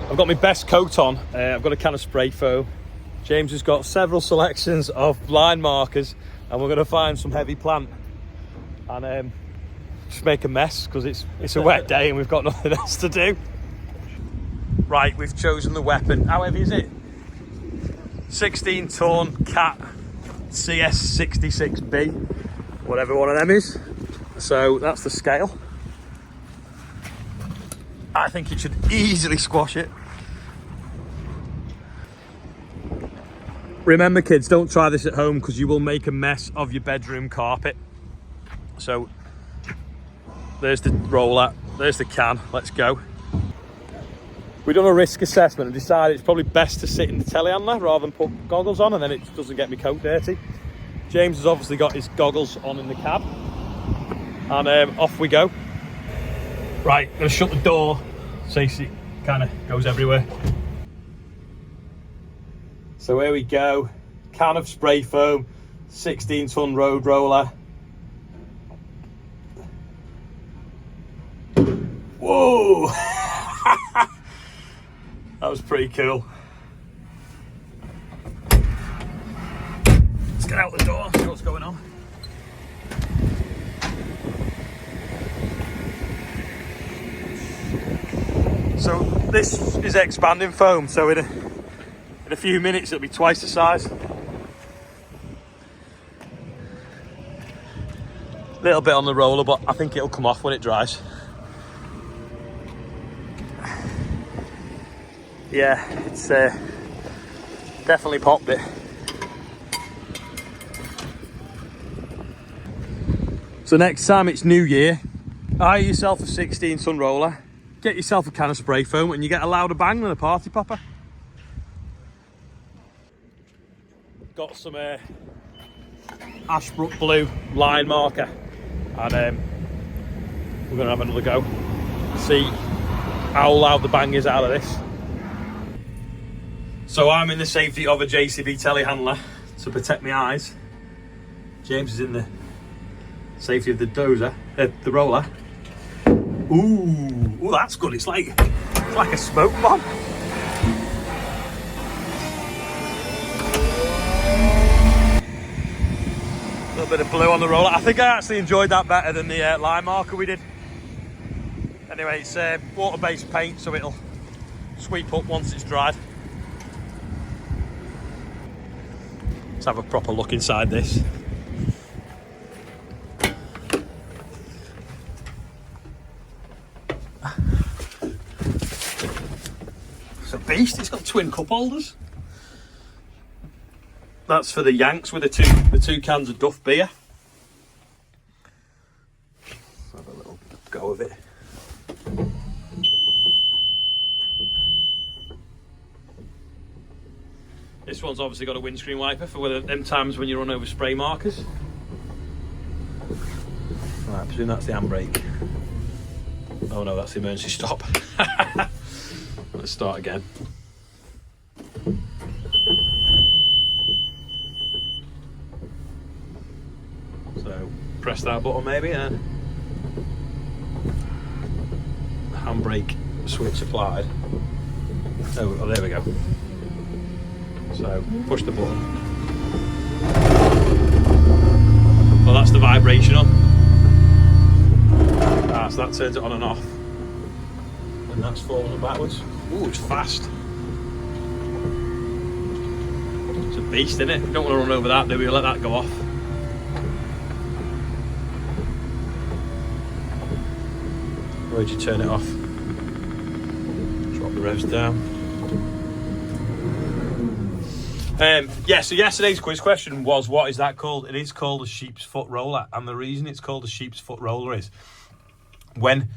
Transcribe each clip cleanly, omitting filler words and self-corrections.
I've got my best coat on. I've got a can of spray foam. James has got several selections of line markers, and we're going to find some heavy plant and just make a mess because it's a wet day and we've got nothing else to do. Right, we've chosen the weapon. How heavy is it? 16 ton Cat CS66B, whatever one of them is. So that's the scale. I think it should easily squash it. Remember kids, don't try this at home because you will make a mess of your bedroom carpet. So there's the roller, there's the can, let's go. We've done a risk assessment and decided it's probably best to sit in the telehandler rather than put goggles on, and then it doesn't get my coat dirty. James has obviously got his goggles on in the cab, and off we go. Right, I'm gonna shut the door so it kind of goes everywhere. So here we go, can of spray foam, 16 ton road roller. Whoa! That was pretty cool. Let's get out the door, see what's going on. So this is expanding foam, so in a few minutes it'll be twice the size. Little bit on the roller, but I think it'll come off when it dries. Yeah, it's definitely popped it. So next time it's New Year, hire yourself a 16 ton roller, get yourself a can of spray foam, and you get a louder bang than a party popper. Got some Ashbrooks blue line marker, and we're gonna have another go, see how loud the bang is out of this. So I'm in the safety of a JCB telehandler to protect my eyes. James is in the safety of the dozer, the roller. Ooh, that's good. It's like a smoke bomb. A little bit of blue on the roller. I think I actually enjoyed that better than the line marker we did. Anyway, it's water-based paint, so it'll sweep up once it's dried. Let's have a proper look inside this. It's a beast. It's got twin cup holders. That's for the Yanks with the two cans of Duff beer. Let's have a little go of it. This one's obviously got a windscreen wiper for them times when you run over spray markers. Right, I presume that's the handbrake. Oh no, that's the emergency stop. Let's start again. So press that button maybe, and handbrake switch applied. Oh, there we go. So push the button. Well, that's the vibration on. Ah, so that turns it on and off. And that's forwards and backwards. Ooh, it's fast. It's a beast, isn't it? We don't want to run over that, do we? Let that go off. Where'd you turn it off? Drop the revs down. Yeah, so yesterday's quiz question was, what is that called? It is called a sheep's foot roller, and the reason it's called a sheep's foot roller is when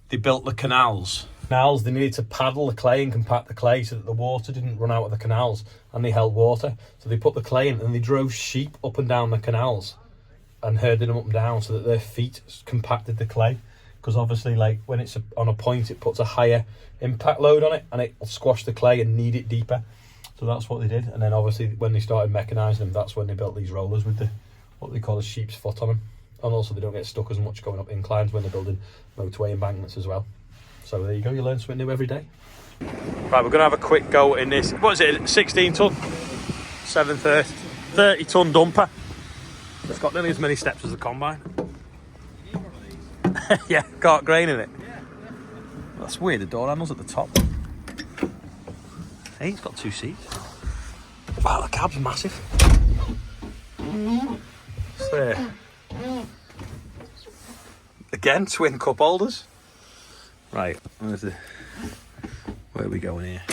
they built the canals, they needed to paddle the clay and compact the clay so that the water didn't run out of the canals and they held water. So they put the clay in and they drove sheep up and down the canals and herded them up and down so that their feet compacted the clay. Because obviously, like, when it's on a point, it puts a higher impact load on it and it'll squash the clay and knead it deeper. So that's what they did. And then obviously when they started mechanising them, that's when they built these rollers with what they call a sheep's foot on them. And also they don't get stuck as much going up inclines when they're building motorway embankments as well. So there you go, you learn something new every day. Right, we're going to have a quick go in this. What is it? 16 ton? 730. 30 ton dumper. It's got nearly as many steps as the combine. Yeah, got grain in it. That's weird, the door handle's at the top. Hey, it's got 2 seats. Wow, the cab's massive. It's there. Again, twin cup holders. Right, where are we going here?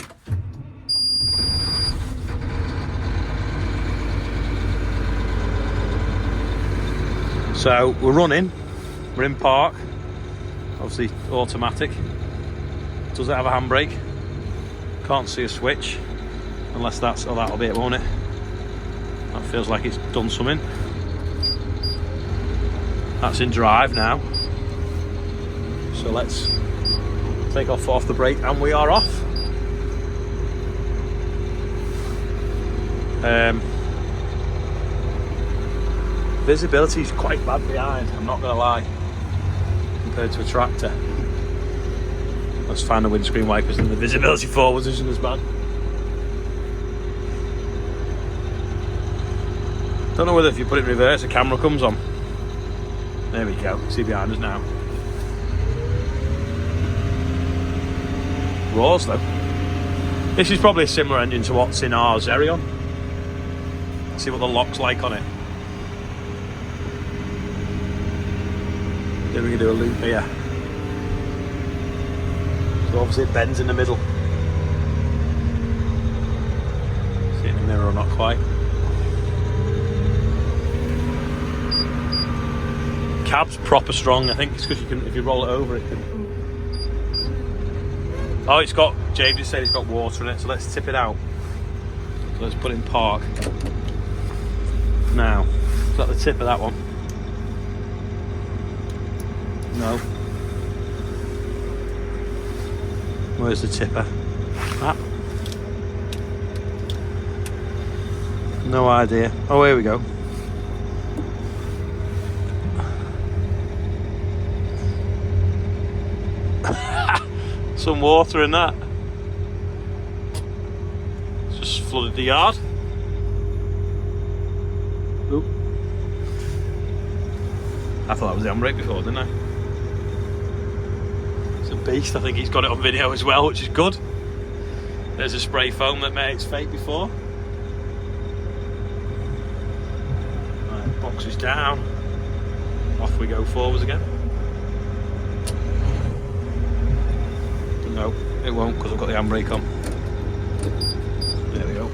So we're running, we're in park, obviously automatic. Does it have a handbrake? Can't see a switch, unless that'll be it, won't it? That feels like it's done something. That's in drive now. So let's take our foot off the brake and we are off. Visibility is quite bad behind, I'm not going to lie, compared to a tractor. Let's find the windscreen wipers and the visibility forwards isn't as bad. Don't know whether if you put it in reverse the camera comes on. There we go, see behind us now. Roars though. This is probably a similar engine to what's in our Xerion. See what the lock's like on it. Then we can do a loop here. So obviously it bends in the middle. See it in the mirror or not quite. Cab's proper strong. I think it's because you can, if you roll it over, it can. Oh, it's got. James just said it's got water in it, so let's tip it out. So let's put it in park. Now, is that the tip of that one? No. Where's the tipper? Ah. No idea. Oh, here we go. Some water in that. It's just flooded the yard. Oop. I thought that was the handbrake before, didn't I? It's a beast. I think he's got it on video as well, which is good. There's a spray foam that met its fate before. Right, boxes down. Off we go forwards again. No, it won't because I've got the handbrake on. There we go.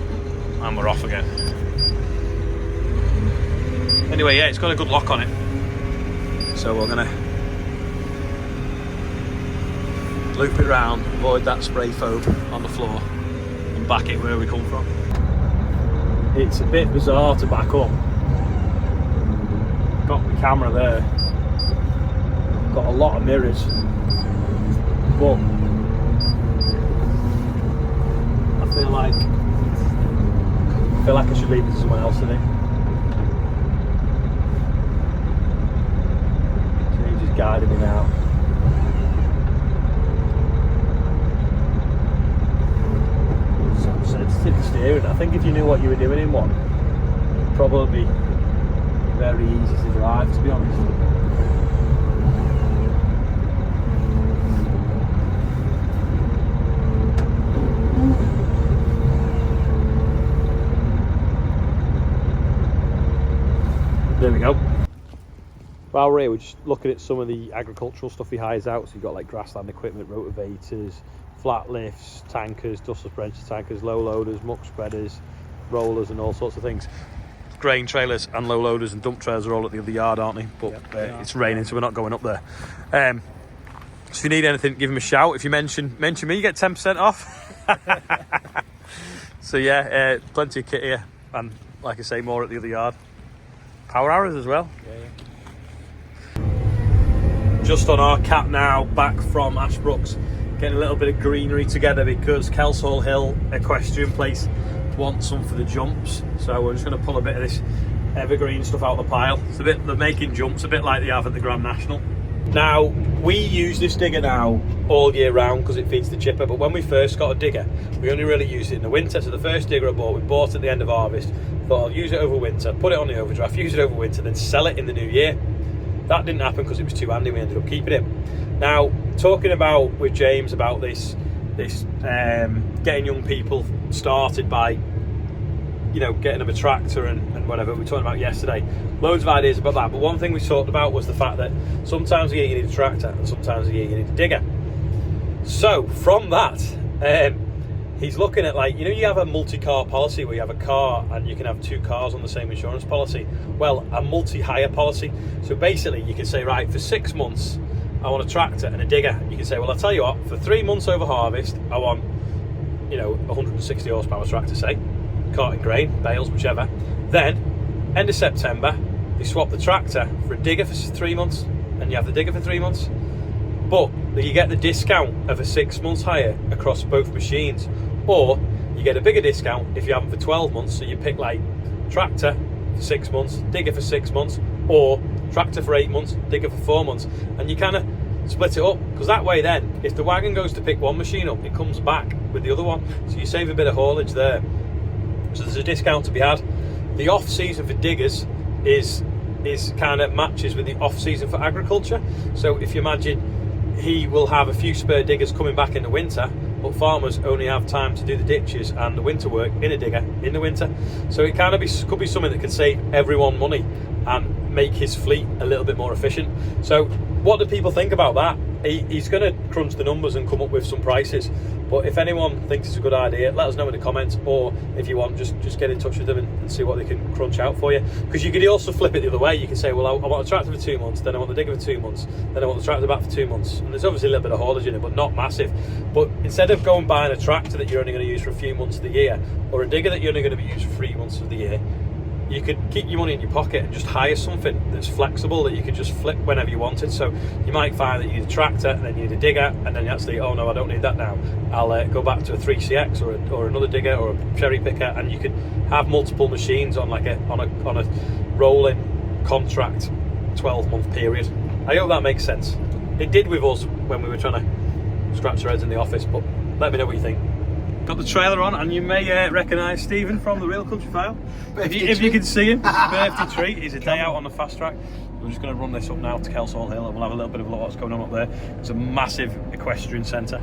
And we're off again. Anyway, yeah, it's got a good lock on it. So we're going to loop it round, avoid that spray foam on the floor and back it where we come from. It's a bit bizarre to back up. Got the camera there. Got a lot of mirrors. But I feel like I should leave it to someone else in it. James is guiding me now. So sensitive steering. I think if you knew what you were doing in one, it'd probably be very easy to drive, to be honest. There we go. While we're here, we're just looking at some of the agricultural stuff he hires out. So you've got like grassland equipment, rotavators, flat lifts, tankers, dust suspension tankers, low loaders, muck spreaders, rollers and all sorts of things. Grain trailers and low loaders and dump trailers are all at the other yard, aren't they? But yep, it's raining, so we're not going up there. So if you need anything, give him a shout. If you mention me, you get 10% off. So yeah, plenty of kit here, and like I say, more at the other yard. Power hours as well. Yeah. Just on our cap now, back from Ashbrooks, getting a little bit of greenery together because Kelsall Hill Equestrian Place wants some for the jumps. So we're just going to pull a bit of this evergreen stuff out of the pile. It's a bit, they're making jumps a bit like they have at the Grand National. Now, we use this digger now all year round because it feeds the chipper, but when we first got a digger, we only really used it in the winter. So the first digger I bought, we bought at the end of harvest, thought I'll use it over winter, put it on the overdraft, use it over winter, then sell it in the new year. That didn't happen because it was too handy, we ended up keeping it. Now, talking about with James about this getting young people started by, you know, getting them a tractor and whatever we were talking about yesterday, loads of ideas about that, but one thing we talked about was the fact that sometimes a year you need a tractor and sometimes a year you need a digger. So from that, he's looking at, like, you know, you have a multi-car policy where you have a car and you can have 2 cars on the same insurance policy. Well, a multi-hire policy. So basically you can say, right, for 6 months I want a tractor and a digger. You can say, well, I'll tell you what, for 3 months over harvest I want, you know, 160 horsepower tractor, say, carting grain, bales, whichever. Then end of September you swap the tractor for a digger for 3 months and you have the digger for 3 months. But you get the discount of a 6 months hire across both machines, or you get a bigger discount if you have them for 12 months. So you pick, like, tractor for 6 months, digger for 6 months, or tractor for 8 months, digger for 4 months, and you kind of split it up, because that way then if the wagon goes to pick one machine up, it comes back with the other one, so you save a bit of haulage there. So there's a discount to be had. The off season for diggers is kind of matches with the off season for agriculture. So if you imagine, he will have a few spare diggers coming back in the winter, but farmers only have time to do the ditches and the winter work in a digger in the winter. So it kind of could be something that can save everyone money and make his fleet a little bit more efficient. So what do people think about that? He's going to crunch the numbers and come up with some prices, but if anyone thinks it's a good idea, let us know in the comments, or if you want, just get in touch with them and see what they can crunch out for you. Because you could also flip it the other way. You can say, well, I want a tractor for 2 months, then I want the digger for 2 months, then I want the tractor back for 2 months, and there's obviously a little bit of haulage in it, but not massive. But instead of going buying a tractor that you're only going to use for a few months of the year, or a digger that you're only going to be used for 3 months of the year, you could keep your money in your pocket and just hire something that's flexible that you can just flip whenever you wanted. So you might find that you need a tractor and then you need a digger, and then you actually, oh no, I don't need that now, I'll go back to a 3CX or another digger or a cherry picker, and you can have multiple machines on on a rolling contract 12-month period. I hope that makes sense. It did with us when we were trying to scratch our heads in the office, but let me know what you think. Got the trailer on, and you may recognise Stephen from the Real Country File. If you can see him, birthday treat. He's a day out on the fast track. We're just going to run this up now to Kelsall Hill, and we'll have a little bit of a look at what's going on up there. It's a massive equestrian centre.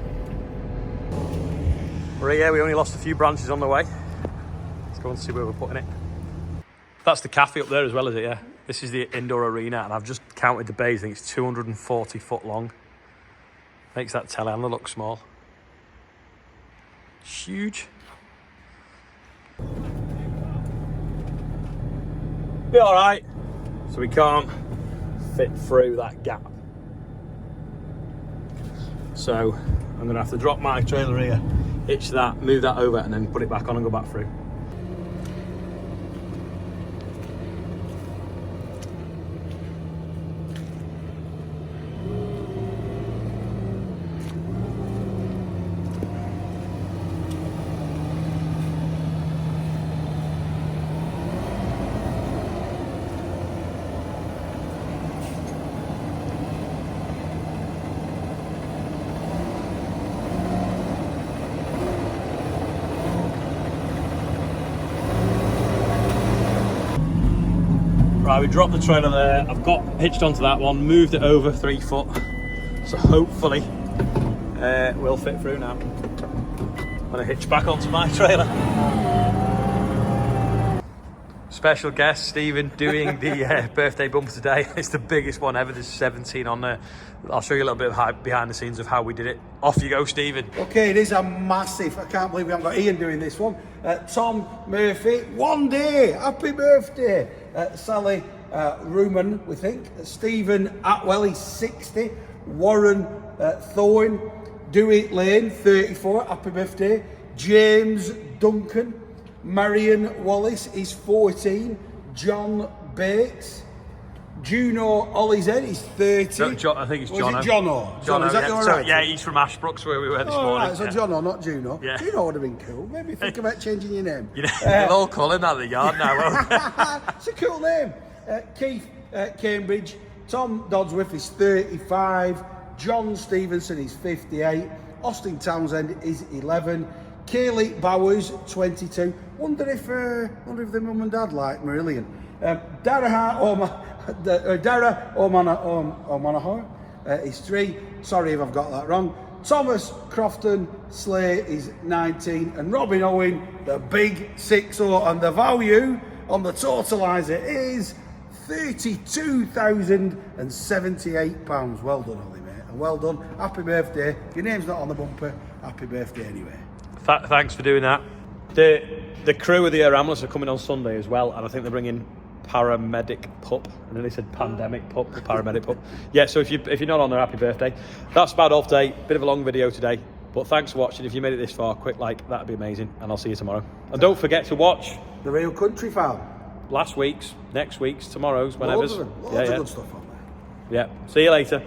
We're here, we only lost a few branches on the way. Let's go and see where we're putting it. That's the cafe up there as well, is it? Yeah. This is the indoor arena, and I've just counted the bays. I think it's 240 foot long. Makes that telehandler look small. Huge. Be all right. So we can't fit through that gap. So I'm gonna have to drop my trailer here, hitch that, move that over, and then put it back on and go back through. Right, we dropped the trailer there. I've got hitched onto that one, moved it over 3 foot. So hopefully we'll fit through now. I'm gonna hitch back onto my trailer. Special guest, Stephen, doing the birthday bumper today. It's the biggest one ever. There's 17 on there. I'll show you a little bit of behind the scenes of how we did it. Off you go, Stephen. Okay, it is a massive, I can't believe we haven't got Ian doing this one. Tom Murphy, 1 day, happy birthday. Sally Ruman, we think. Stephen Atwell, he's 60. Warren Thorne, Dewey Lane, 34, happy birthday. James Duncan, Marion Wallace is 14. John Bates. Juno Ollie's he's 30. I think it's John. Is it Jono? Jono, is that yeah. right? Yeah, he's from Ashbrooks, where we were this morning. Right, so yeah. Jono, not Juno. Yeah. Juno would have been cool. Maybe think about changing your name. They'll all call him that at the yard now. It's a cool name. Keith Cambridge, Tom Dodsworth is 35. John Stevenson is 58. Austin Townsend is 11. Kaylee Bowers, 22. Wonder if the mum and dad like Marillion. Dara O'Manaher is 3. Sorry if I've got that wrong. Thomas Crofton Slay is 19. And Robin Owen, the big 6-0. And the value on the totaliser is £32,078. Well done, Ollie, mate. And well done. Happy birthday. Your name's not on the bumper. Happy birthday anyway. Thanks for doing that. The crew of the Air Ambulance are coming on Sunday as well, and I think they're bringing paramedic pup. I nearly said pandemic pup, the paramedic pup. Yeah, so if you're not on there, happy birthday. That's about off day. Bit of a long video today, but thanks for watching. If you made it this far, quick like, that'd be amazing, and I'll see you tomorrow. And don't forget to watch The Real Country Farm. Last week's, next week's, tomorrow's, whenever's. Loads of good stuff on there. Yeah. See you later.